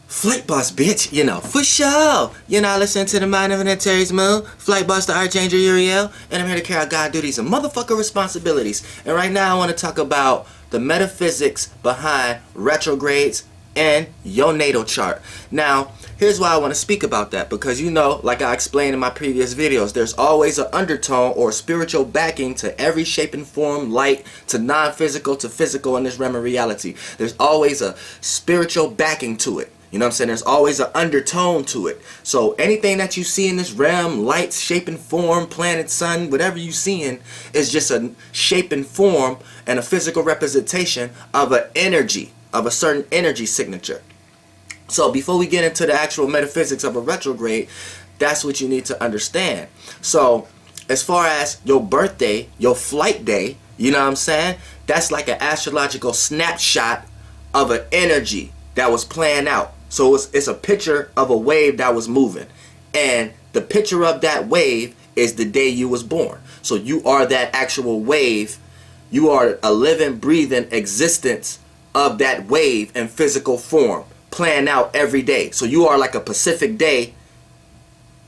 Flight boss, bitch, for sure. Listen to the Mind of an Antares Moon, Flight boss, the Archangel Uriel, and I'm here to carry out God duties and motherfucker responsibilities. And right now I want to talk about the metaphysics behind retrogrades and your natal chart. Now, here's why I want to speak about that, because like I explained in my previous videos, there's always an undertone or spiritual backing to every shape and form, light to non-physical to physical in this realm of reality. There's always a spiritual backing to it. You know what I'm saying? There's always an undertone to it. So anything that you see in this realm, light, shape and form, planet, sun, whatever you seeing is just a shape and form and a physical representation of an energy, of a certain energy signature. So before we get into the actual metaphysics of a retrograde, that's what you need to understand. So as far as your birthday, your flight day, you know what I'm saying? That's like an astrological snapshot of an energy that was playing out. So it's a picture of a wave that was moving. And the picture of that wave is the day you was born. So you are that actual wave. You are a living, breathing existence of that wave in physical form, playing out every day. So you are like a Pacific day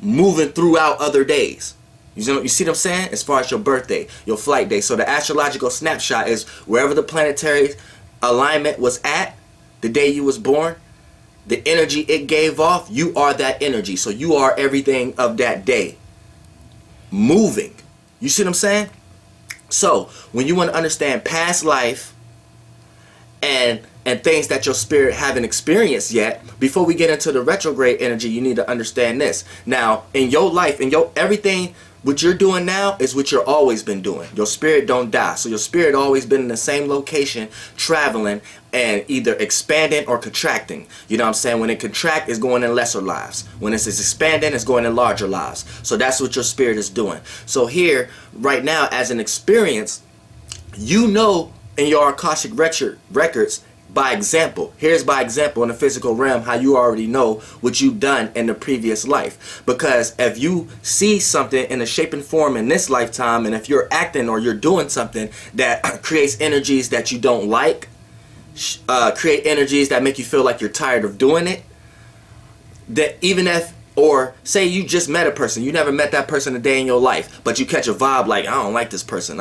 moving throughout other days. You see what I'm saying? As far as your birthday, your flight day. So the astrological snapshot is wherever the planetary alignment was at the day you was born, the energy it gave off, you are that energy. So you are everything of that day moving. You see what I'm saying? So when you want to understand past life and things that your spirit haven't experienced yet, before we get into the retrograde energy, you need to understand this. Now, in your life, in your everything, what you're doing now is what you've always been doing. Your spirit don't die. So your spirit always been in the same location, traveling and either expanding or contracting. You know what I'm saying? When it contracts, it's going in lesser lives. When it's expanding, it's going in larger lives. So that's what your spirit is doing. So here, right now, as an experience, in your Akashic records, by example, here's by example in the physical realm how you already know what you've done in the previous life. Because if you see something in a shape and form in this lifetime, and if you're acting or you're doing something that creates energies that you don't like, create energies that make you feel like you're tired of doing it, that even if, or say you just met a person, you never met that person a day in your life, but you catch a vibe like, I don't like this person,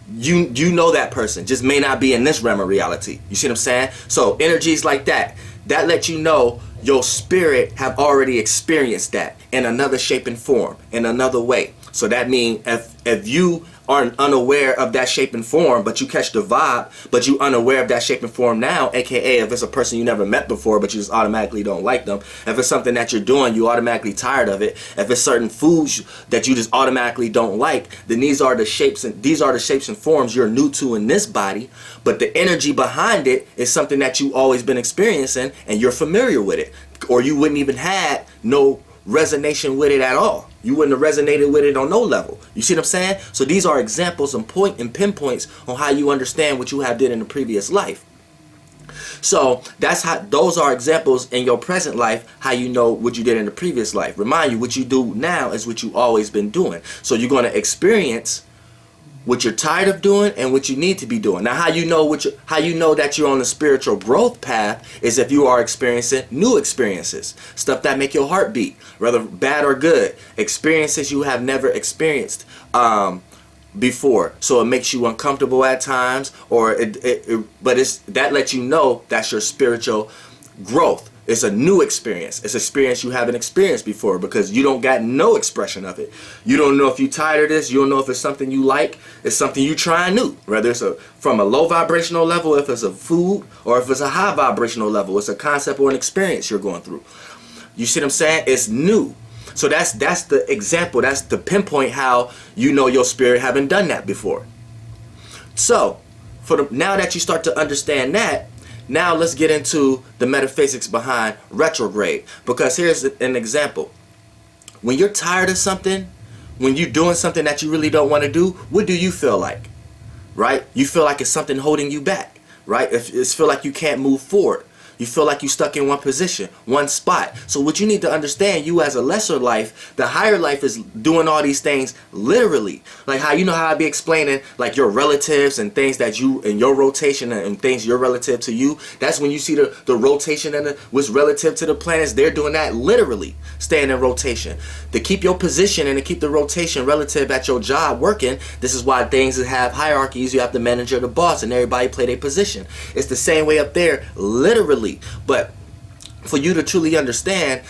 you know that person just may not be in this realm of reality. You see what I'm saying? So energies like that let you know your spirit have already experienced that in another shape and form, in another way. So that means if you are unaware of that shape and form, but you catch the vibe, but you unaware of that shape and form now, aka if it's a person you never met before, but you just automatically don't like them. If it's something that you're doing, you automatically tired of it. If it's certain foods that you just automatically don't like, then these are the shapes and forms you're new to in this body, but the energy behind it is something that you always been experiencing and you're familiar with it, or you wouldn't even had no resonation with it at all. You wouldn't have resonated with it on no level. You see what I'm saying? So these are examples and pinpoints on how you understand what you have did in the previous life. So those are examples in your present life, how you know what you did in the previous life. Remind you, what you do now is what you always been doing. So you're going to experience what you're tired of doing and what you need to be doing. Now, how you know that you're on the spiritual growth path is if you are experiencing new experiences, stuff that make your heart beat, whether bad or good, experiences you have never experienced before. So it makes you uncomfortable at times, but that lets you know that's your spiritual growth. It's a new experience. It's an experience you haven't experienced before because you don't got no expression of it. You don't know if you're tired of this. You don't know if it's something you like. It's something you trying new. Whether it's from a low vibrational level, if it's a food, or if it's a high vibrational level. It's a concept or an experience you're going through. You see what I'm saying? It's new. So that's the example. That's the pinpoint how you know your spirit haven't done that before. So now that you start to understand that, now let's get into the metaphysics behind retrograde. Because here's an example. When you're tired of something, when you're doing something that you really don't want to do, what do you feel like? Right? You feel like it's something holding you back. Right? It feel like you can't move forward. You feel like you stuck in one position, one spot. So what you need to understand, you as a lesser life, the higher life is doing all these things literally. Like how, you know how I be explaining like your relatives and things that you, in your rotation and things you're relative to you. That's when you see the rotation and what's relative to the planets. They're doing that literally, staying in rotation. To keep your position and to keep the rotation relative at your job working, this is why things that have hierarchies, you have the manager, the boss, and everybody play their position. It's the same way up there, literally. But for you to truly understand,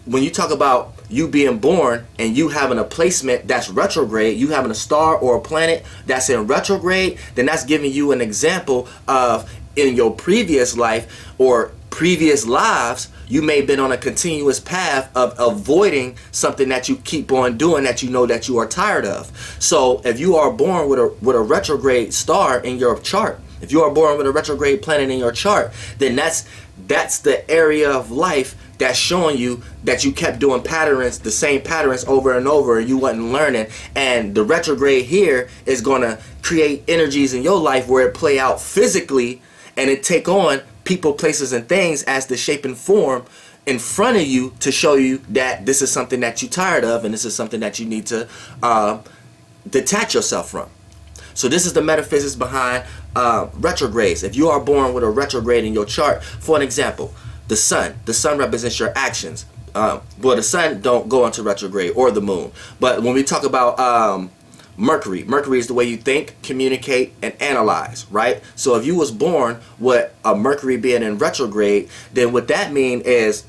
when you talk about you being born and you having a placement that's retrograde, you having a star or a planet that's in retrograde, then that's giving you an example of in your previous life or previous lives, you may have been on a continuous path of avoiding something that you keep on doing that you know that you are tired of. So if you are born with a retrograde star in your chart, if you are born with a retrograde planet in your chart, then that's the area of life that's showing you that you kept doing patterns, the same patterns over and over, and you wasn't learning. And the retrograde here is going to create energies in your life where it play out physically and it take on people, places, and things as the shape and form in front of you to show you that this is something that you're tired of and this is something that you need to detach yourself from. So this is the metaphysics behind retrogrades. If you are born with a retrograde in your chart, for an example, the sun represents your actions. Well, the sun don't go into retrograde, or the moon. But when we talk about Mercury is the way you think, communicate, and analyze, right? So if you was born with a Mercury being in retrograde, then what that mean is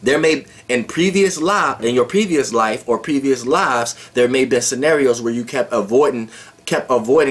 there may, in your previous life or previous lives, there may have been scenarios where you kept avoiding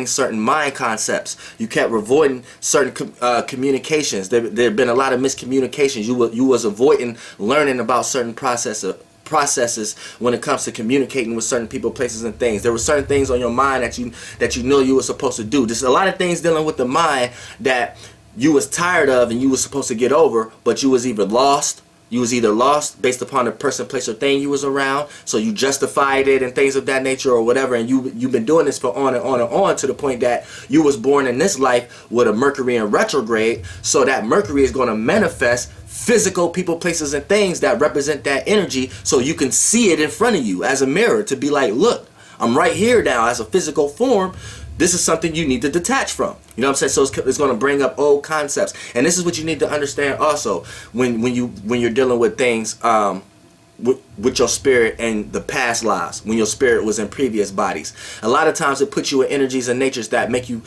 certain mind concepts. You kept avoiding certain communications. There have been a lot of miscommunications. You was avoiding learning about certain processes when it comes to communicating with certain people, places, and things. There were certain things on your mind that you know you were supposed to do. There's a lot of things dealing with the mind that you was tired of and you was supposed to get over, but you was either lost. You was either lost based upon the person, place, or thing you was around, so you justified it and things of that nature or whatever, and you've been doing this for on and on and on to the point that you was born in this life with a Mercury in retrograde, so that Mercury is going to manifest physical people, places, and things that represent that energy, so you can see it in front of you as a mirror to be like, look, I'm right here now as a physical form. This is something you need to detach from. You know what I'm saying? So it's going to bring up old concepts. And this is what you need to understand also when you're dealing with things with your spirit and the past lives, when your spirit was in previous bodies. A lot of times it puts you in energies and natures that make you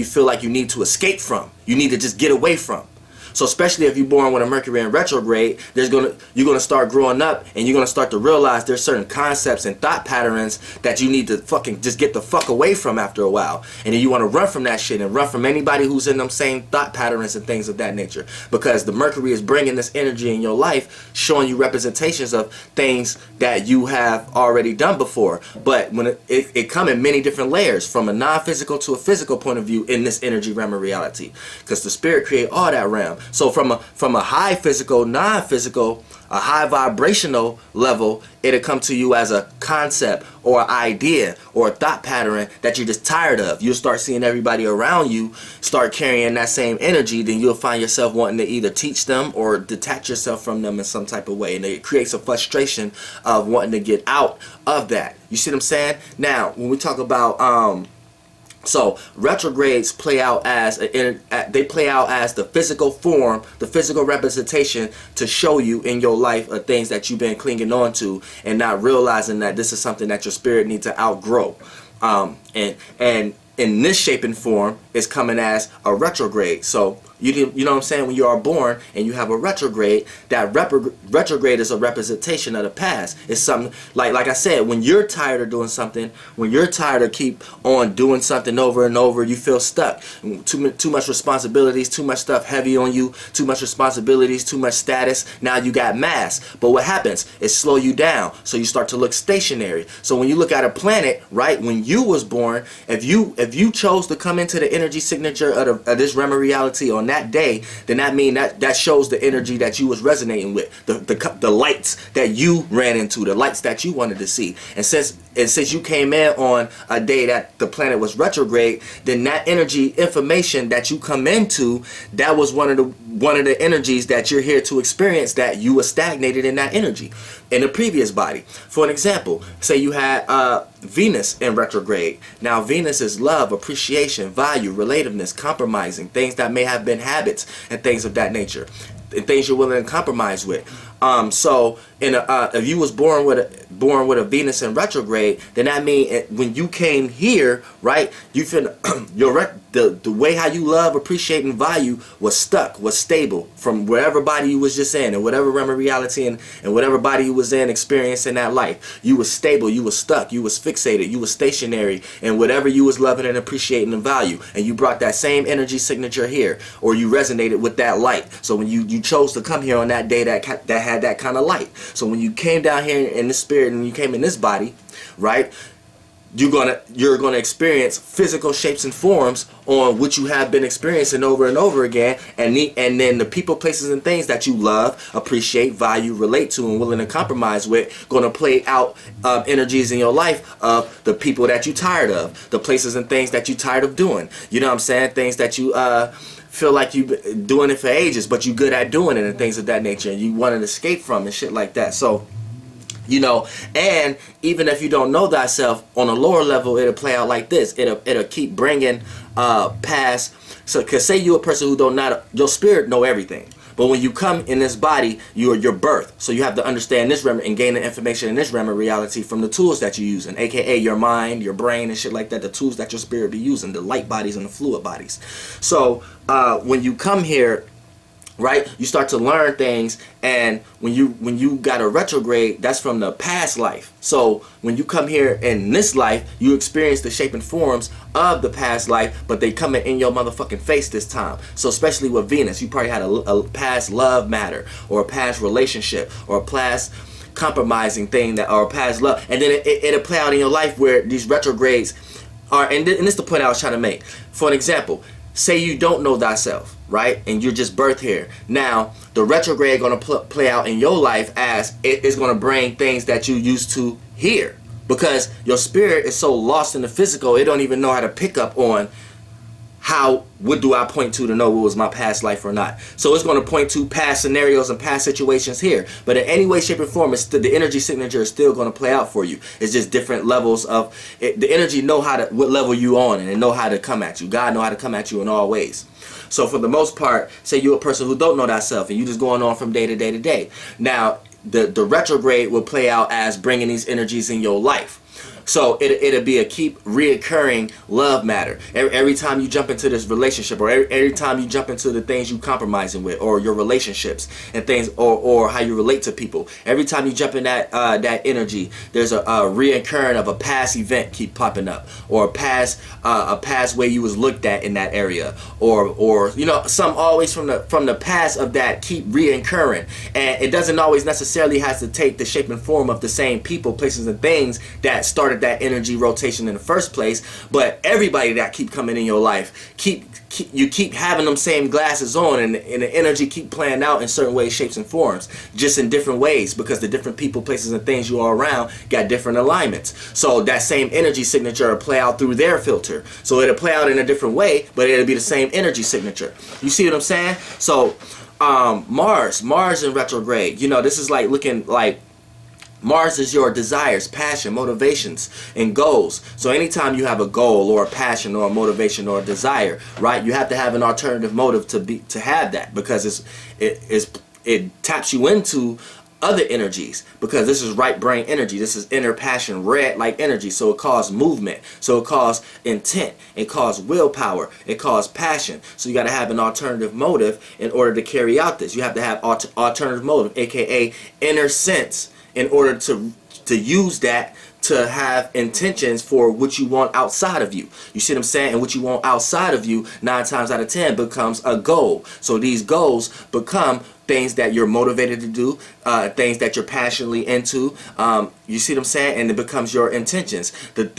feel like you need to escape from. You need to just get away from. So especially if you're born with a Mercury in retrograde, you're gonna start growing up and you're gonna start to realize there's certain concepts and thought patterns that you need to fucking just get the fuck away from after a while. And then you want to run from that shit and run from anybody who's in them same thought patterns and things of that nature. Because the Mercury is bringing this energy in your life, showing you representations of things that you have already done before. But when it come in many different layers, from a non-physical to a physical point of view in this energy realm of reality. Because the spirit create all that realm. So from a high physical, non-physical, a high vibrational level, it'll come to you as a concept or an idea or a thought pattern that you're just tired of. You'll start seeing everybody around you start carrying that same energy, then you'll find yourself wanting to either teach them or detach yourself from them in some type of way. And it creates a frustration of wanting to get out of that. You see what I'm saying? Now, when we talk about so retrogrades play out as the physical form, the physical representation to show you in your life of things that you've been clinging on to and not realizing that this is something that your spirit needs to outgrow. And in this shape and form is coming as a retrograde. So you know what I'm saying? When you are born and you have a retrograde, that retrograde is a representation of the past. It's something like I said, when you're tired of doing something, when you're tired of keep on doing something over and over, you feel stuck. Too much responsibilities, too much stuff heavy on you, too much responsibilities, too much status. Now you got mass. But what happens? It slow you down. So you start to look stationary. So when you look at a planet, right, when you was born, if you chose to come into the energy signature of this realm of reality on that day, then that shows the energy that you was resonating with, the lights that you ran into, the lights that you wanted to see. And since and since you came in on a day that the planet was retrograde, then that energy information that you come into, that was one of the energies that you're here to experience, that you were stagnated in that energy in the previous body. For an example, say you had Venus in retrograde. Now Venus is love, appreciation, value, relativeness, compromising, things that may have been habits and things of that nature, and things you're willing to compromise with. So if you was born with a Venus in retrograde, then that means when you came here, right, you feel the way how you love, appreciate, and value was stuck, was stable from wherever body you was just in, and whatever realm of reality and whatever body you was in, experiencing that life. You was stable, you was stuck, you was fixated, you was stationary, and whatever you was loving and appreciating and value, and you brought that same energy signature here, or you resonated with that light. So when you chose to come here on that day that had that kind of light. So when you came down here in the spirit and you came in this body, right, you're gonna experience physical shapes and forms on what you have been experiencing over and over again, and then the people, places, and things that you love, appreciate, value, relate to, and willing to compromise with, gonna play out energies in your life of the people that you tired of, the places and things that you tired of doing. You know what I'm saying? Things that you feel like you've been doing it for ages, but you good at doing it and things of that nature, and you want to escape from and shit like that. So, you know, and even if you don't know thyself on a lower level, it'll play out like this. It'll keep bringing past. So, cause say you're a person who don't not your spirit know everything, but when you come in this body, you're your birth. So you have to understand this realm and gain the information in this realm of reality from the tools that you're using, aka your mind, your brain, and shit like that. The tools that your spirit be using, the light bodies and the fluid bodies. So when you come here, right, you start to learn things, and when you got a retrograde, that's from the past life. So when you come here in this life, you experience the shape and forms of the past life, but they coming in your motherfucking face this time. So especially with Venus, you probably had a past love matter, or a past relationship, or a past compromising thing, that, or a past love, and then it'll play out in your life where these retrogrades are. And this is the point I was trying to make. For an example, say you don't know thyself, right, and you're just birthed here. Now the retrograde going to play out in your life as it is going to bring things that you used to here, because your spirit is so lost in the physical, it don't even know how to pick up on what do I point to know what was my past life or not. So it's going to point to past scenarios and past situations here, but in any way, shape, or form, it's the energy signature is still going to play out for you. It's just different levels of it. The energy know what level you on, and it know how to come at you. God know how to come at you in all ways. So for the most part, say you're a person who don't know thyself, and you just going on from day to day to day. Now the retrograde will play out as bringing these energies in your life. So it'll be a keep reoccurring love matter. Every time you jump into this relationship, or every time you jump into the things you compromising with, or your relationships and things, or how you relate to people. Every time you jump in that energy, there's a reoccurring of a past event keep popping up, or a past way you was looked at in that area, or you know, some always from the past of that keep reoccurring. And it doesn't always necessarily has to take the shape and form of the same people, places, and things that started that energy rotation in the first place, but everybody that keep coming in your life, you keep having them same glasses on, and the energy keep playing out in certain ways, shapes, and forms, just in different ways, because the different people, places, and things you are around got different alignments. So that same energy signature will play out through their filter. So it'll play out in a different way, but it'll be the same energy signature. You see what I'm saying? So Mars in retrograde, you know, this is like looking like Mars is your desires, passion, motivations, and goals. So anytime you have a goal or a passion or a motivation or a desire, right, you have to have an alternative motive to have that, because it taps you into other energies, because this is right brain energy. This is inner passion, red like energy. So it caused movement. So it caused intent. It caused willpower. It caused passion. So you got to have an alternative motive in order to carry out this. You have to have alternative motive, aka inner sense, in order to use that to have intentions for what you want outside of you. You see what I'm saying? And what you want outside of you, 9 times out of 10, becomes a goal. So these goals become things that you're motivated to do, things that you're passionately into. You see what I'm saying? And it becomes your intentions.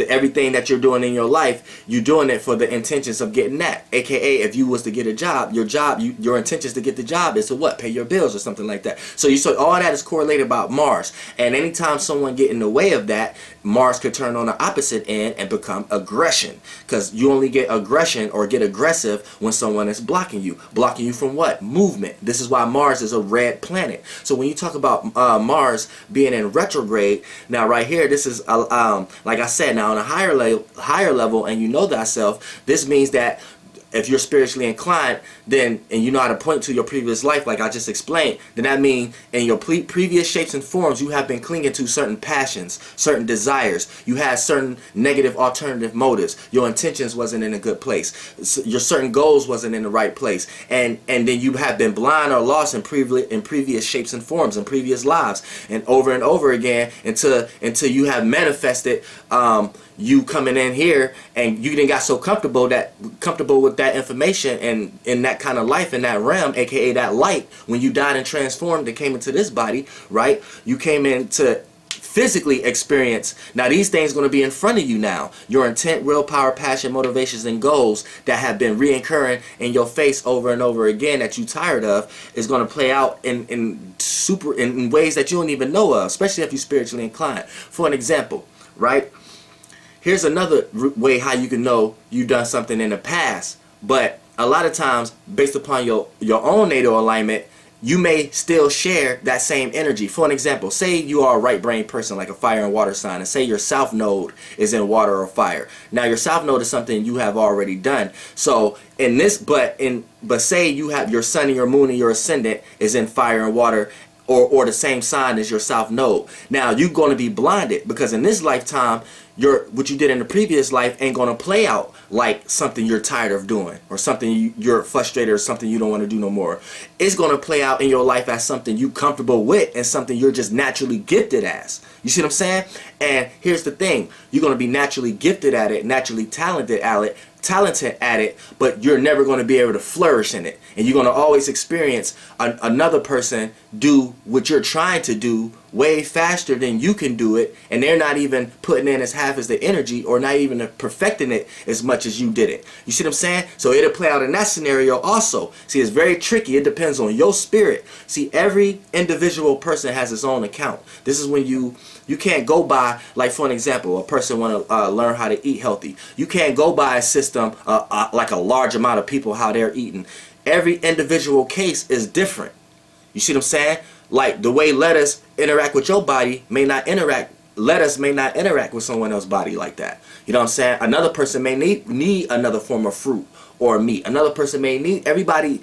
Everything that you're doing in your life, you're doing it for the intentions of getting that. AKA, if you was to get a job, your intentions to get the job is to what? Pay your bills or something like that. So all that is correlated about Mars. And anytime someone get in the way of that, Mars could turn on the opposite end and become aggression. Because you only get aggression or get aggressive when someone is blocking you. Blocking you from what? Movement. This is why Mars is a red planet. So when you talk about Mars being in retrograde, now right here, this is like I said, now on a higher level, and you know thyself, this means that if you're spiritually inclined, then, and you know how to point to your previous life, like I just explained, then that means in your previous shapes and forms, you have been clinging to certain passions, certain desires. You had certain negative alternative motives. Your intentions wasn't in a good place. Your certain goals wasn't in the right place. And then you have been blind or lost in previous shapes and forms, in previous lives, and over again until you have manifested you coming in here, and you didn't got so comfortable with that information and in that kind of life, in that realm, aka that light, when you died and transformed and came into this body, right? You came in to physically experience. Now these things going to be in front of you now. Your intent, willpower, passion, motivations, and goals that have been reoccurring in your face over and over again that you tired of is going to play out in ways that you don't even know of, especially if you're spiritually inclined. For an example, right? Here's another way how you can know you done something in the past. But a lot of times, based upon your own natal alignment, you may still share that same energy. For an example, say you are a right brain person, like a fire and water sign, and say your south node is in water or fire. Now your south node is something you have already done. So in this, but say you have your sun and your moon and your ascendant is in fire and water, or the same sign as your south node. Now you're going to be blinded because in this lifetime, what you did in the previous life ain't going to play out like something you're tired of doing, or something you're frustrated, or something you don't want to do no more. It's going to play out in your life as something you comfortable with and something you're just naturally gifted as. You see what I'm saying? And here's the thing, you're going to be naturally gifted at it, naturally talented at it, but you're never going to be able to flourish in it, and you're going to always experience another person do what you're trying to do way faster than you can do it, and they're not even putting in as half as the energy, or not even perfecting it as much as you did it. You see what I'm saying? So it'll play out in that scenario also. See, it's very tricky. It depends on your spirit. See, every individual person has his own account. This is when you can't go by, like for an example, a person want to learn how to eat healthy. You can't go by a system like a large amount of people how they're eating. Every individual case is different. You see what I'm saying? Like the way lettuce interact with your body lettuce may not interact with someone else's body like that. You know what I'm saying? Another person may need another form of fruit or meat. Another person may need, everybody,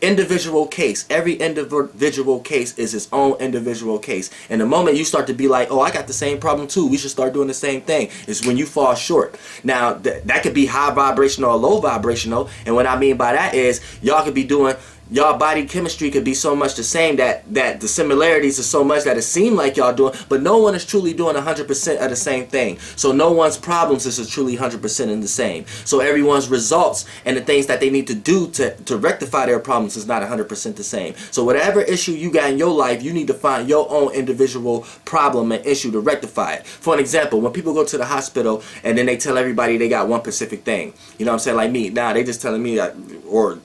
individual case. Every individual case is its own individual case. And the moment you start to be like, oh, I got the same problem too, we should start doing the same thing, is when you fall short. Now, that could be high vibrational or low vibrational. And what I mean by that is y'all could be doing, y'all body chemistry could be so much the same that the similarities are so much that it seems like y'all doing, but no one is truly doing 100% of the same thing. So no one's problems is truly 100% in the same. So everyone's results and the things that they need to do to rectify their problems is not 100% the same. So whatever issue you got in your life, you need to find your own individual problem and issue to rectify it. For an example, when people go to the hospital and then they tell everybody they got one specific thing, you know what I'm saying, like me, now they just telling me that, or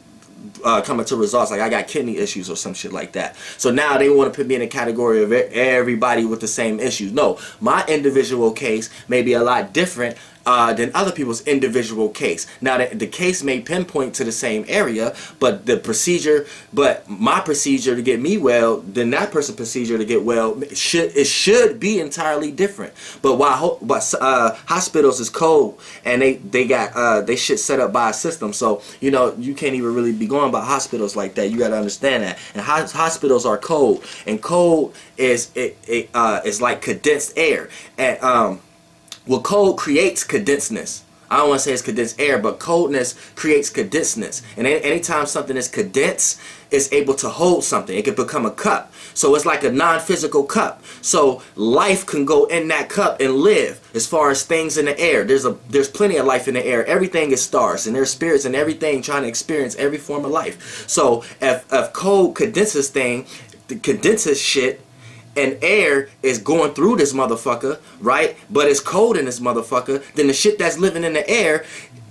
coming to results like I got kidney issues or some shit like that. So now they want to put me in a category of everybody with the same issues. No, my individual case may be a lot different than other people's individual case. Now the case may pinpoint to the same area, but my procedure to get me well, then that person's procedure to get well, it should be entirely different. But while hospitals is cold and they got they shit set up by a system, so you know you can't even really be going by hospitals like that. You got to understand that. And hospitals are cold, and cold is like condensed air, and well, cold creates condensedness. I don't want to say it's condensed air, but coldness creates condensedness. And anytime something is condensed, it's able to hold something. It can become a cup. So it's like a non-physical cup. So life can go in that cup and live. As far as things in the air, there's plenty of life in the air. Everything is stars, and there's spirits and everything trying to experience every form of life. So if cold condenses shit, and air is going through this motherfucker, right? But it's cold in this motherfucker, then the shit that's living in the air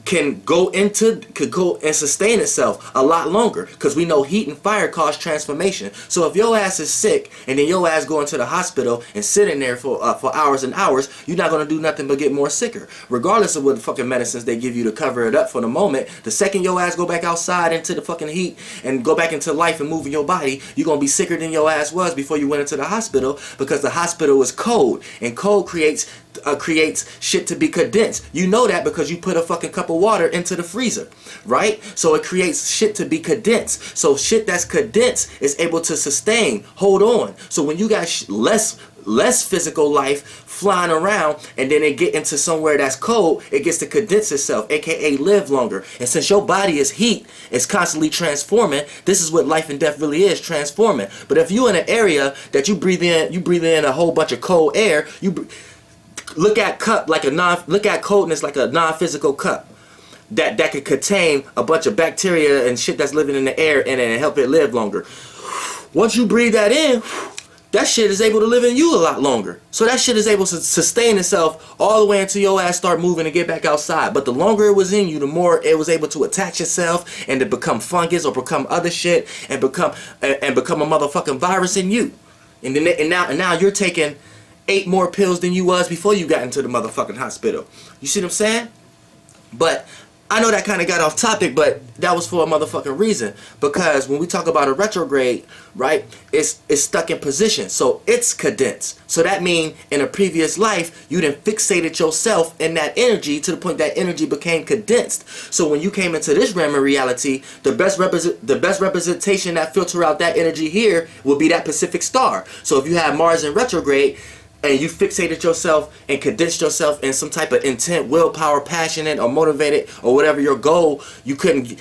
could go and sustain itself a lot longer, because we know heat and fire cause transformation. So if your ass is sick and then your ass going to the hospital and sitting there for hours and hours, you're not going to do nothing but get more sicker, regardless of what fucking medicines they give you to cover it up for the moment. The second your ass go back outside into the fucking heat and go back into life and moving your body, you're going to be sicker than your ass was before you went into the hospital, because the hospital is cold, and cold creates shit to be condensed. You know that because you put a fucking cup of water into the freezer, right? So it creates shit to be condensed. So shit that's condensed is able to sustain, hold on. So when you got less physical life flying around, and then it get into somewhere that's cold, it gets to condense itself, aka live longer. And since your body is heat, it's constantly transforming. This is what life and death really is, transforming. But if you in an area that you breathe in a whole bunch of cold air, look at coldness like a non-physical cup that could contain a bunch of bacteria and shit that's living in the air and help it live longer. Once you breathe that in, that shit is able to live in you a lot longer. So that shit is able to sustain itself all the way until your ass start moving and get back outside. But the longer it was in you, the more it was able to attach itself and to become fungus or become other shit and become a motherfucking virus in you. And now you're taking 8 more pills than you was before you got into the motherfucking hospital. You see what I'm saying? But I know that kind of got off topic, but that was for a motherfucking reason. Because when we talk about a retrograde, right, it's stuck in position. So it's condensed. So that means in a previous life, you done fixated yourself in that energy to the point that energy became condensed. So when you came into this realm of reality, the best representation that filter out that energy here will be that Pacific star. So if you have Mars in retrograde, and you fixated yourself and condensed yourself in some type of intent, willpower, passionate, or motivated, or whatever your goal, you couldn't,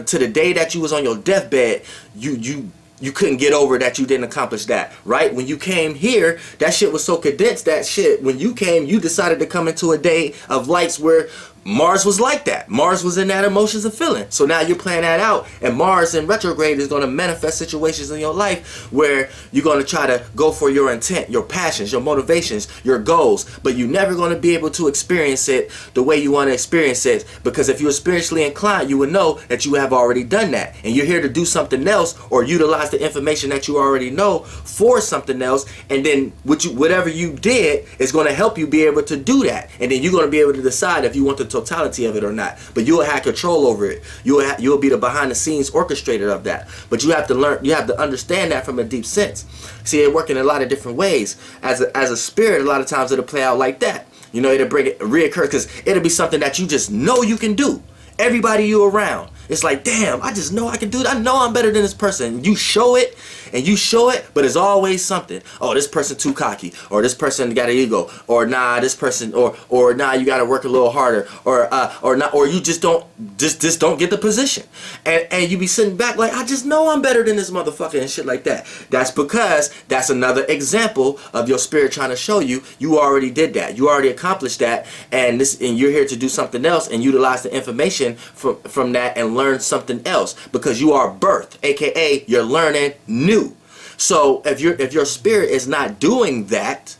to the day that you was on your deathbed, you couldn't get over that you didn't accomplish that, right? When you came here, that shit was so condensed, that shit, when you came, you decided to come into a day of lights where Mars was like that. Mars was in that emotions and feeling. So now you're playing that out, and Mars in retrograde is going to manifest situations in your life where you're going to try to go for your intent, your passions, your motivations, your goals, but you're never going to be able to experience it the way you want to experience it, because if you're spiritually inclined, you would know that you have already done that, and you're here to do something else or utilize the information that you already know for something else, and then whatever you did is going to help you be able to do that, and then you're going to be able to decide if you want the totality of it or not. But you'll have control over it. You'll be the behind the scenes orchestrator of that. But you have to learn, you have to understand that from a deep sense. See, it work in a lot of different ways. As a spirit, a lot of times it'll play out like that. You know, it'll reoccur because it'll be something that you just know you can do. Everybody you around, it's like, damn, I just know I can do that. I know I'm better than this person. You show it, but it's always something. Oh, this person too cocky, or this person got an ego, or nah, this person, or nah, you got to work a little harder, or not, or you just don't get the position, and you be sitting back like, I just know I'm better than this motherfucker and shit like that. That's because that's another example of your spirit trying to show you already did that, you already accomplished that, and you're here to do something else and utilize the information from that and learn something else, because you are birth, aka you're learning new. So if your spirit is not doing that,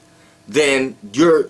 then you're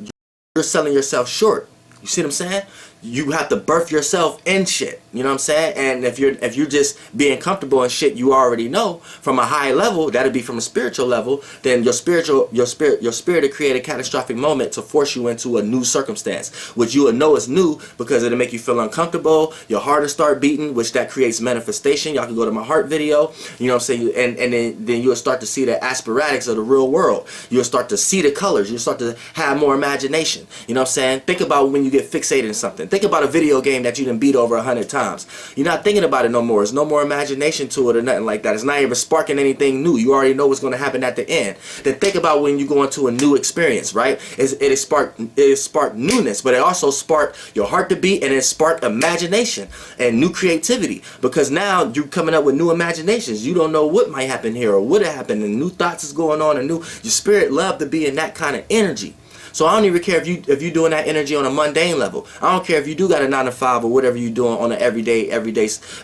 selling yourself short. You see what I'm saying? You have to birth yourself in shit. You know what I'm saying? And if you're just being comfortable in shit you already know from a high level, that'd be from a spiritual level, then your spirit will create a catastrophic moment to force you into a new circumstance, which you will know is new because it'll make you feel uncomfortable, your heart will start beating, which that creates manifestation. Y'all can go to my heart video, you know what I'm saying? And then you'll start to see the aspiratics of the real world. You'll start to see the colors. You'll start to have more imagination. You know what I'm saying? Think about when you get fixated in something. Think about a video game that you done beat over 100 times. times. You're not thinking about it no more. There's no more imagination to it or nothing like that. It's not even sparking anything new. You already know what's going to happen at the end. Then think about when you go into a new experience, right? It sparked newness, but it also sparked your heart to beat, and it sparked imagination and new creativity, because now you're coming up with new imaginations. You don't know what might happen here or would have happened, and new thoughts is going on, and your spirit love to be in that kind of energy. So I don't even care if you're doing that energy on a mundane level. I don't care if you do got a 9 to 5 or whatever you're doing on an everyday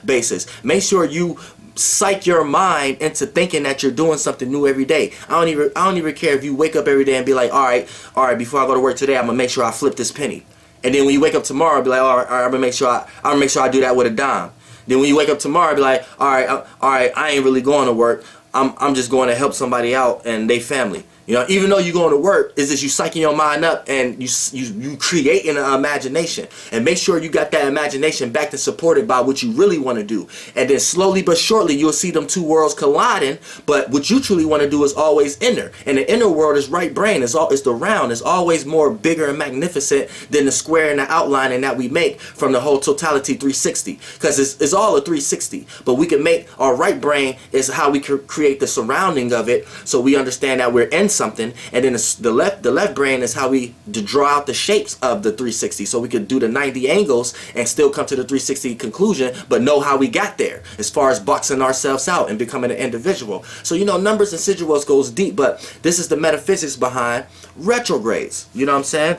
basis. Make sure you psych your mind into thinking that you're doing something new every day. I don't even care if you wake up every day and be like, all right, before I go to work today, I'm gonna make sure I flip this penny. And then when you wake up tomorrow, be like, all right, I'm gonna make sure I do that with a dime. Then when you wake up tomorrow, be like, all right, I ain't really going to work. I'm just going to help somebody out and they family. You know, even though you're going to work, is this you psyching your mind up and you creating an imagination. And make sure you got that imagination backed and supported by what you really want to do. And then slowly but surely, you'll see them two worlds colliding. But what you truly want to do is always inner. And the inner world is right brain. It's the round. It's always more bigger and magnificent than the square and the outlining that we make from the whole totality 360. Because it's all a 360. But we can make our right brain is how we create the surrounding of it, so we understand that we're in something, and then the left brain is how we draw out the shapes of the 360, so we could do the 90 angles and still come to the 360 conclusion, but know how we got there as far as boxing ourselves out and becoming an individual. So you know, numbers and sigils goes deep, but this is the metaphysics behind retrogrades. You know what I'm saying?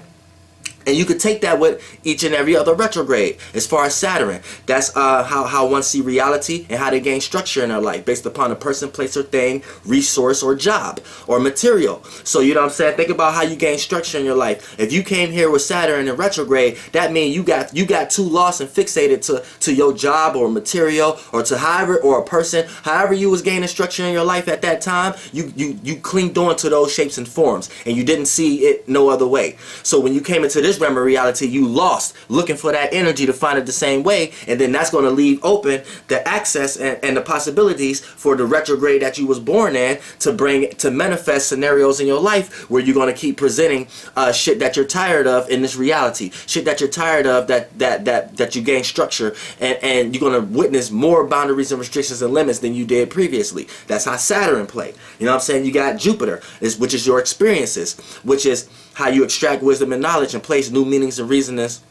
And you could take that with each and every other retrograde. As far as Saturn, that's how one see reality and how they gain structure in their life based upon a person, place, or thing, resource, or job, or material. So you know what I'm saying? Think about how you gain structure in your life. If you came here with Saturn in retrograde, that means you got too lost and fixated to your job or material or to a person, however you was gaining structure in your life at that time. You clinged on to those shapes and forms, and you didn't see it no other way. So when you came into this realm of reality, you lost looking for that energy to find it the same way, and then that's going to leave open the access and the possibilities for the retrograde that you was born in to manifest scenarios in your life where you're going to keep presenting shit that you're tired of in this reality, shit that you're tired of that you gain structure, and you're going to witness more boundaries and restrictions and limits than you did previously. That's how Saturn played. You know what I'm saying? You got Jupiter, which is your experiences, which is how you extract wisdom and knowledge and place new meanings and reasonings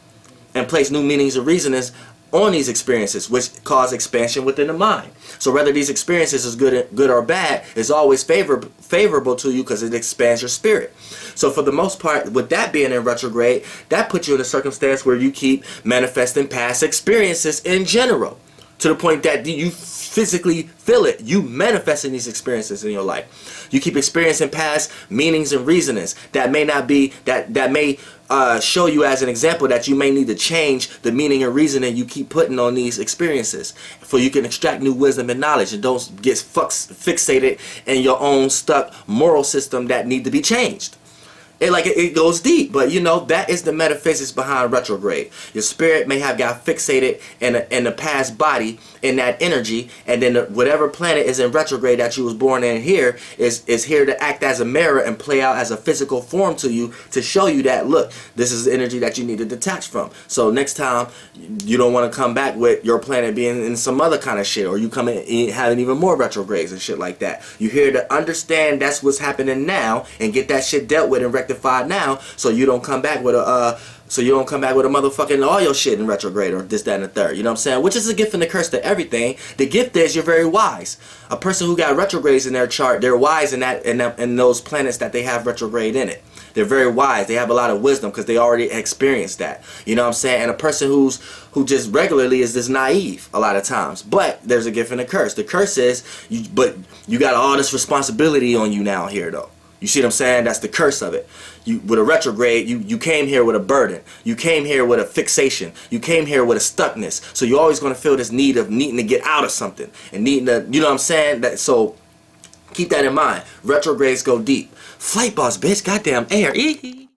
on these experiences, which cause expansion within the mind. So whether these experiences is good or bad, is always favorable to you because it expands your spirit. So for the most part, with that being in retrograde, that puts you in a circumstance where you keep manifesting past experiences in general, to the point that you physically feel it. You manifesting these experiences in your life. You keep experiencing past meanings and reasonings that may not be that may show you as an example that you may need to change the meaning and reasoning you keep putting on these experiences, for you can extract new wisdom and knowledge and don't get fixated in your own stuck moral system that need to be changed. It goes deep, but you know, that is the metaphysics behind retrograde. Your spirit may have got fixated in the past body, in that energy, and then whatever planet is in retrograde that you was born in here is here to act as a mirror and play out as a physical form to you, to show you that, look, this is the energy that you need to detach from. So next time you don't want to come back with your planet being in some other kind of shit, or you come in having even more retrogrades and shit like that. You're here to understand that's what's happening now and get that shit dealt with and rectified now, so you don't come back with a motherfucking all your shit in retrograde or this, that, and the third. You know what I'm saying? Which is a gift and a curse to everything. The gift is you're very wise. A person who got retrogrades in their chart, they're wise in those planets that they have retrograde in it. They're very wise. They have a lot of wisdom because they already experienced that. You know what I'm saying? And a person who just regularly is just naive a lot of times. But there's a gift and a curse. The curse is you got all this responsibility on you now here though. You see what I'm saying? That's the curse of it. With a retrograde, you came here with a burden. You came here with a fixation. You came here with a stuckness. So you're always going to feel this need of needing to get out of something and needing to, you know what I'm saying? So keep that in mind. Retrogrades go deep. Flight boss, bitch. Goddamn air.